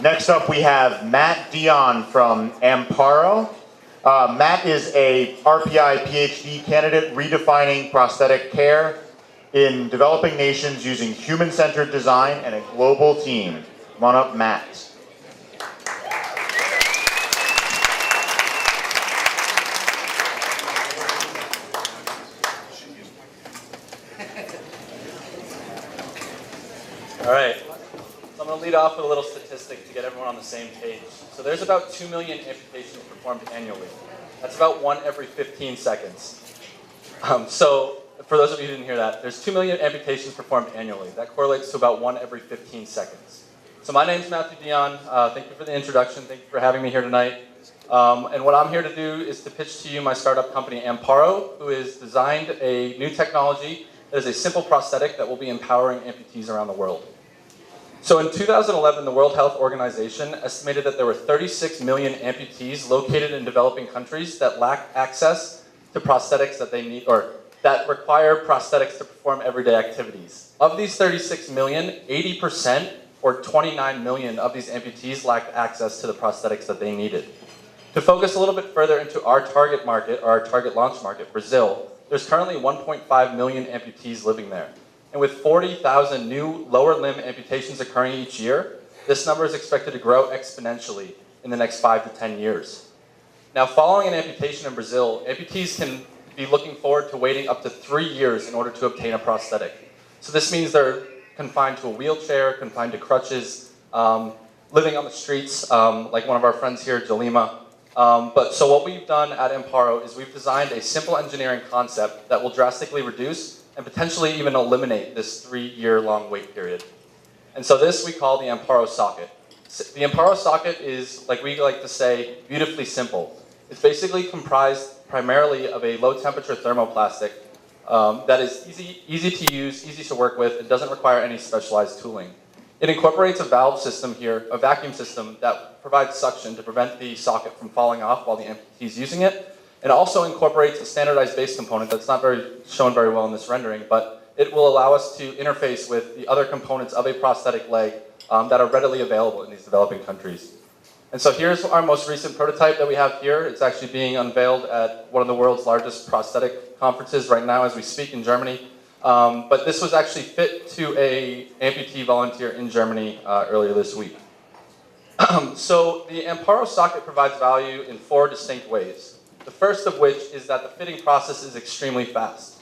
Next up, we have Matt Dion from Amparo. Matt is a RPI PhD candidate redefining prosthetic care in developing nations using human-centered design and a global team. Come on up, Matt. All right, so I'm going to lead off with a little statistic to get everyone on the same page. So there's about 2 million amputations performed annually. That's about 1 every 15 seconds. So for those of you who didn't hear that, there's 2 million amputations performed annually. That correlates to about 1 every 15 seconds. So my name's Matthew Dion. Thank you for the introduction. Thank you for having me here tonight. And what I'm here to do is to pitch to you my startup company, Amparo, who has designed a new technology that is a simple prosthetic that will be empowering amputees around the world. So in 2011, the World Health Organization estimated that there were 36 million amputees located in developing countries that lack access to prosthetics that they need, or that require prosthetics to perform everyday activities. Of these 36 million, 80%, or 29 million of these amputees lacked access to the prosthetics that they needed. To focus a little bit further into our target market, or our target launch market, Brazil, there's currently 1.5 million amputees living there. And with 40,000 new lower limb amputations occurring each year, this number is expected to grow exponentially in the next 5 to 10 years. Now, following an amputation in Brazil, amputees can be looking forward to waiting up to 3 years in order to obtain a prosthetic. So this means they're confined to a wheelchair, confined to crutches, living on the streets, like one of our friends here, Jalima. So what we've done at Amparo is we've designed a simple engineering concept that will drastically reduce and potentially even eliminate this 3-year-long wait period. And so this we call the Amparo socket. The Amparo socket is, like we like to say, beautifully simple. It's basically comprised primarily of a low-temperature thermoplastic that is easy to use, easy to work with, and doesn't require any specialized tooling. It incorporates a valve system here, a vacuum system that provides suction to prevent the socket from falling off while the amputee is using it. It also incorporates a standardized base component that's not shown very well in this rendering, but it will allow us to interface with the other components of a prosthetic leg that are readily available in these developing countries. And so here's our most recent prototype that we have here. It's actually being unveiled at one of the world's largest prosthetic conferences right now as we speak in Germany. But this was actually fit to an amputee volunteer in Germany earlier this week. So the Amparo socket provides value in 4 distinct ways. The first of which is that the fitting process is extremely fast.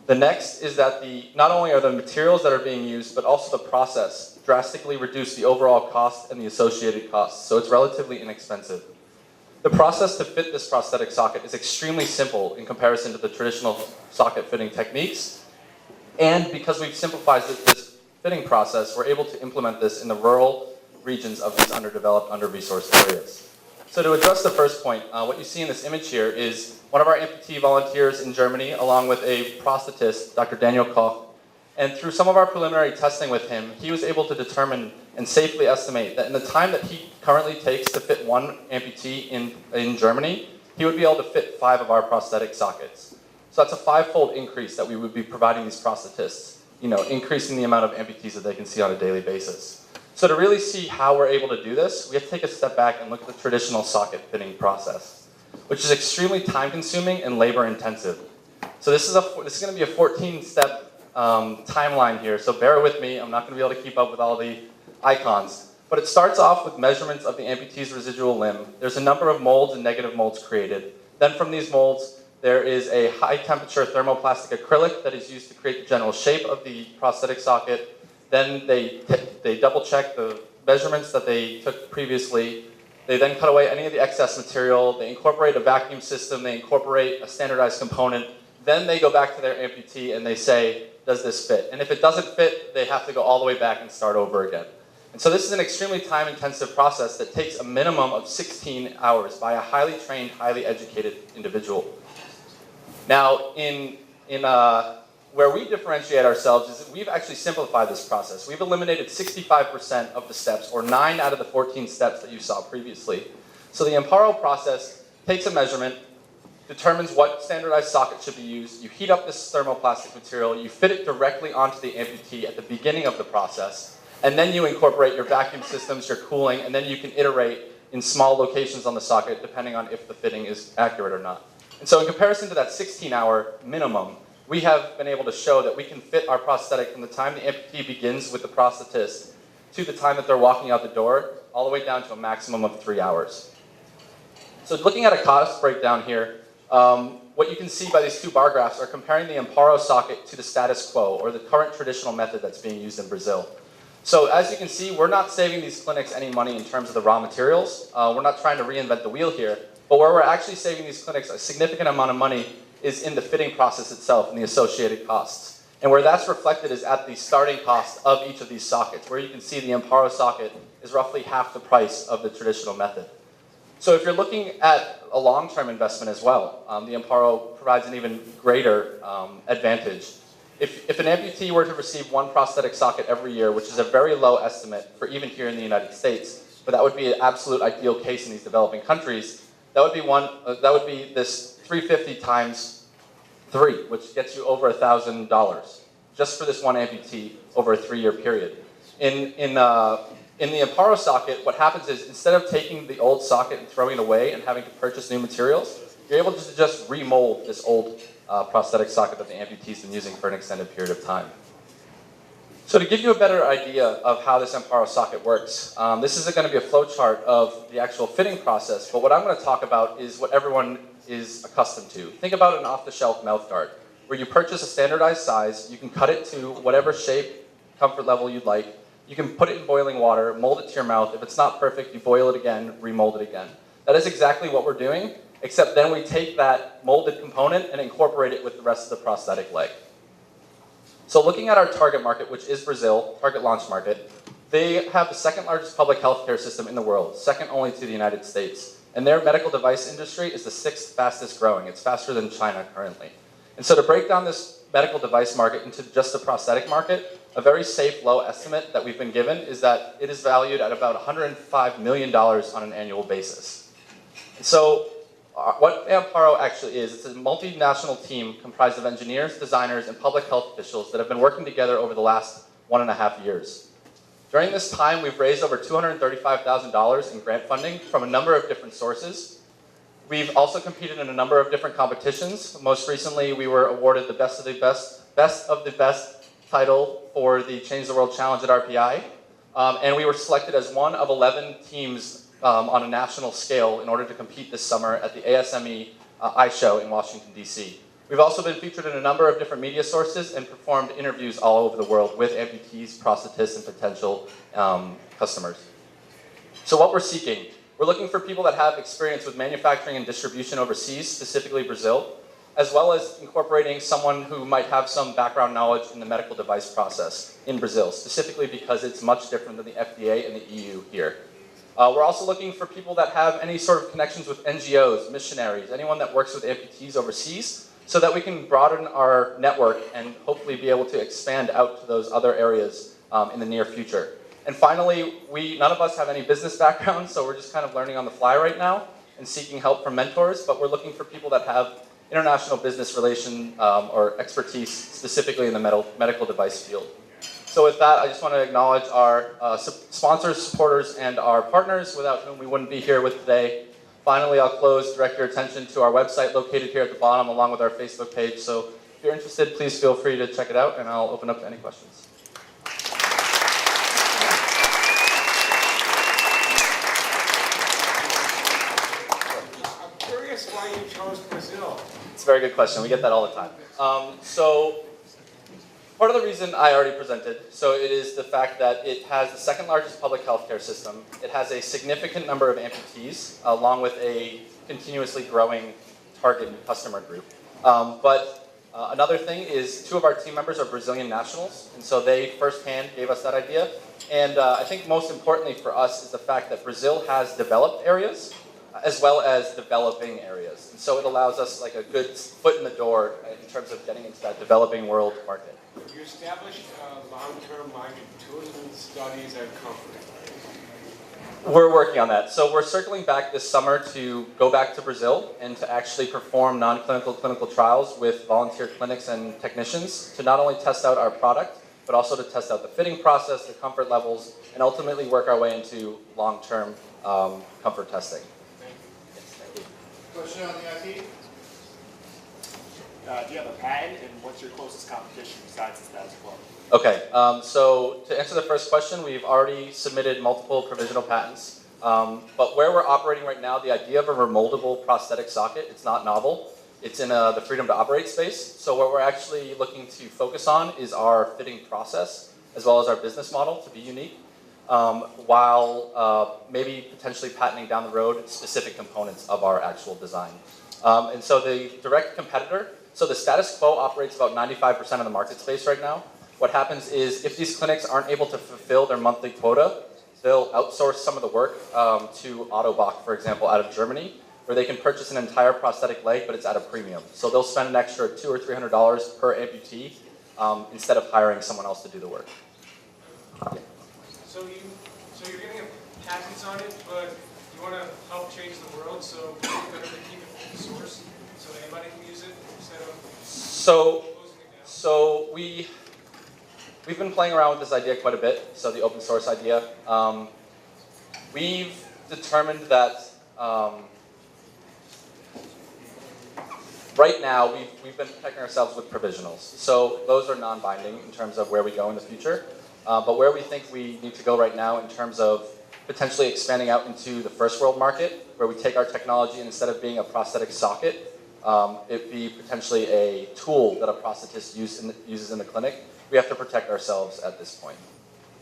The next is that not only are the materials that are being used, but also the process drastically reduce the overall cost and the associated costs, so it's relatively inexpensive. The process to fit this prosthetic socket is extremely simple in comparison to the traditional socket fitting techniques. And because we've simplified this fitting process, we're able to implement this in the rural regions of these underdeveloped, under-resourced areas. So to address the first point, what you see in this image here is one of our amputee volunteers in Germany, along with a prosthetist, Dr. Daniel Koch. And through some of our preliminary testing with him, he was able to determine and safely estimate that in the time that he currently takes to fit one amputee in Germany, he would be able to fit 5 of our prosthetic sockets. So that's a 5-fold increase that we would be providing these prosthetists, increasing the amount of amputees that they can see on a daily basis. So to really see how we're able to do this, we have to take a step back and look at the traditional socket fitting process, which is extremely time-consuming and labor-intensive. So this is going to be a 14-step timeline here, so bear with me. I'm not going to be able to keep up with all the icons. But it starts off with measurements of the amputee's residual limb. There's a number of molds and negative molds created. Then from these molds, there is a high-temperature thermoplastic acrylic that is used to create the general shape of the prosthetic socket. Then they double-check the measurements that they took previously. They then cut away any of the excess material. They incorporate a vacuum system. They incorporate a standardized component. Then they go back to their amputee and they say, does this fit? And if it doesn't fit, they have to go all the way back and start over again. And so this is an extremely time-intensive process that takes a minimum of 16 hours by a highly trained, highly educated individual. Now, where we differentiate ourselves is that we've actually simplified this process. We've eliminated 65% of the steps, or 9 out of the 14 steps that you saw previously. So the Amparo process takes a measurement, determines what standardized socket should be used, you heat up this thermoplastic material, you fit it directly onto the amputee at the beginning of the process, And then you incorporate your vacuum systems, your cooling, and then you can iterate in small locations on the socket depending on if the fitting is accurate or not. And so in comparison to that 16-hour minimum, we have been able to show that we can fit our prosthetic from the time the amputee begins with the prosthetist to the time that they're walking out the door, all the way down to a maximum of 3 hours. So looking at a cost breakdown here, what you can see by these two bar graphs are comparing the Amparo socket to the status quo, or the current traditional method that's being used in Brazil. So as you can see, we're not saving these clinics any money in terms of the raw materials. We're not trying to reinvent the wheel here, but where we're actually saving these clinics a significant amount of money is in the fitting process itself and the associated costs. And where that's reflected is at the starting cost of each of these sockets, where you can see the Amparo socket is roughly half the price of the traditional method. So if you're looking at a long-term investment as well, the Amparo provides an even greater advantage. If an amputee were to receive one prosthetic socket every year, which is a very low estimate for even here in the United States, but that would be an absolute ideal case in these developing countries, that would be this 350 times 3, which gets you over $1,000 just for this one amputee over a 3-year period. In the Amparo socket, what happens is instead of taking the old socket and throwing it away and having to purchase new materials, you're able to just remold this old prosthetic socket that the amputee's been using for an extended period of time. So to give you a better idea of how this Amparo socket works, this isn't going to be a flow chart of the actual fitting process, but what I'm going to talk about is what everyone is accustomed to. Think about an off-the-shelf mouth guard, where you purchase a standardized size, you can cut it to whatever shape, comfort level you'd like, you can put it in boiling water, mold it to your mouth. If it's not perfect, you boil it again, remold it again. That is exactly what we're doing, except then we take that molded component and incorporate it with the rest of the prosthetic leg. So looking at our target market, which is Brazil, target launch market, they have the second largest public healthcare system in the world, second only to the United States. And their medical device industry is the 6th fastest growing. It's faster than China currently. And so to break down this medical device market into just the prosthetic market, a very safe, low estimate that we've been given is that it is valued at about $105 million on an annual basis. And so what Amparo actually is, it's a multinational team comprised of engineers, designers, and public health officials that have been working together over the last 1.5 years. During this time, we've raised over $235,000 in grant funding from a number of different sources. We've also competed in a number of different competitions. Most recently, we were awarded the Best of the Best title for the Change the World Challenge at RPI. And we were selected as one of 11 teams on a national scale in order to compete this summer at the ASME iShow in Washington, D.C. We've also been featured in a number of different media sources and performed interviews all over the world with amputees, prosthetists, and potential customers. So what we're seeking, we're looking for people that have experience with manufacturing and distribution overseas, specifically Brazil, as well as incorporating someone who might have some background knowledge in the medical device process in Brazil, specifically because it's much different than the FDA and the EU here. We're also looking for people that have any sort of connections with NGOs, missionaries, anyone that works with amputees overseas, so that we can broaden our network and hopefully be able to expand out to those other areas in the near future. And finally, none of us have any business background, so we're just kind of learning on the fly right now and seeking help from mentors, but we're looking for people that have international business relation or expertise specifically in the medical device field. So with that, I just want to acknowledge our sponsors, supporters, and our partners without whom we wouldn't be here with today. Finally, I'll direct your attention to our website located here at the bottom along with our Facebook page. So if you're interested, please feel free to check it out and I'll open up to any questions. I'm curious why you chose Brazil. It's a very good question. We get that all the time. So part of the reason I already presented, so it is the fact that it has the second largest public healthcare system. It has a significant number of amputees, along with a continuously growing target customer group. Another thing is 2 of our team members are Brazilian nationals, and so they firsthand gave us that idea. And I think most importantly for us is the fact that Brazil has developed areas as well as developing areas. And so it allows us like a good foot in the door in terms of getting into that developing world market. You established long-term longitudinal studies at comfort. We're working on that. So we're circling back this summer to go back to Brazil and to actually perform non-clinical clinical trials with volunteer clinics and technicians to not only test out our product, but also to test out the fitting process, the comfort levels, and ultimately work our way into long-term comfort testing. Yes, thank you. Question on the IP? Do you have a patent, and what's your closest competition besides the status quo? Okay, so to answer the first question, we've already submitted multiple provisional patents. But where we're operating right now, the idea of a remoldable prosthetic socket, it's not novel. It's in the freedom to operate space. So what we're actually looking to focus on is our fitting process, as well as our business model to be unique, while maybe potentially patenting down the road specific components of our actual design. And so the direct competitor, so the status quo operates about 95% of the market space right now. What happens is if these clinics aren't able to fulfill their monthly quota, they'll outsource some of the work to Autobach, for example, out of Germany, where they can purchase an entire prosthetic leg, but it's at a premium. So they'll spend an extra $200 or $300 per amputee instead of hiring someone else to do the work. Yeah. So you're getting patents on it, but you want to help change the world, so you better keep it open source, so anybody can use it instead of closing it down. So we've been playing around with this idea quite a bit, so the open source idea. We've determined that right now we've been protecting ourselves with provisionals. So those are non-binding in terms of where we go in the future. But where we think we need to go right now in terms of potentially expanding out into the first world market, where we take our technology and instead of being a prosthetic socket, it be potentially a tool that a prosthetist uses in the clinic. We have to protect ourselves at this point.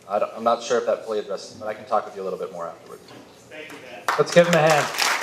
I'm not sure if that fully addresses it, but I can talk with you a little bit more afterwards. Thank you, Dan. Let's give him a hand.